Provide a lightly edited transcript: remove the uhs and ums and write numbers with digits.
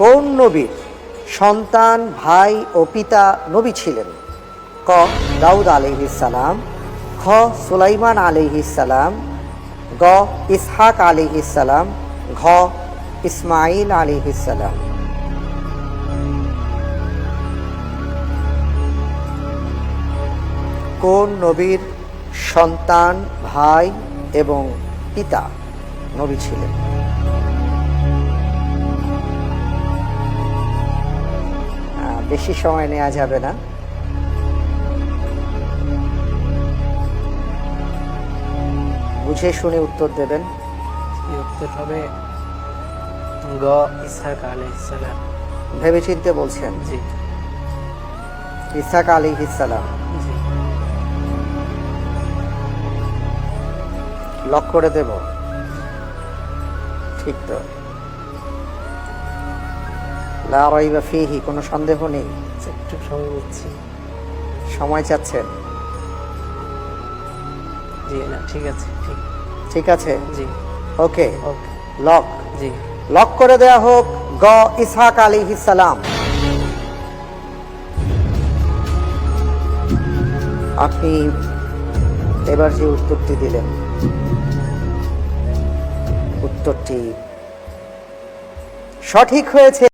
কোন নবীর সন্তান, ভাই ও পিতা নবী ছিলেন? ক দাউদ আলাইহিস সালাম, খ সুলাইমান আলাইহিস সালাম, গ ইসহাক আলাইহিস সালাম, ঘ ইসমাঈল আলাইহিস সালাম। কোন নবীর সন্তান, ভাই এবং পিতা নবী ছিলেন? বেশি সময় নেওয়া যাবে না। বুঝে শুনে উত্তর দেবেন। উত্তর হবে গ ইসহাক আলাইহিস সালাম। ভেবেচিন্তে বলছেন? জি ইসহাক আলাইহিস সালাম। জি। লক করে দেব? ঠিক তো? লা রাইবা ফীহি, কোনো সন্দেহ নেই। একটু সময় নিচ্ছি। সময় চাচ্ছেন? জি না, ঠিক আছে, ঠিক। ঠিক আছে, জি ওকে, ওকে। লক। জি লক করে দেয়া হোক গ ইসহাক আলাইহিস সালাম। আপনি এবার যে উত্তরটি দিলেন, উত্তরটি সঠিক হয়েছে।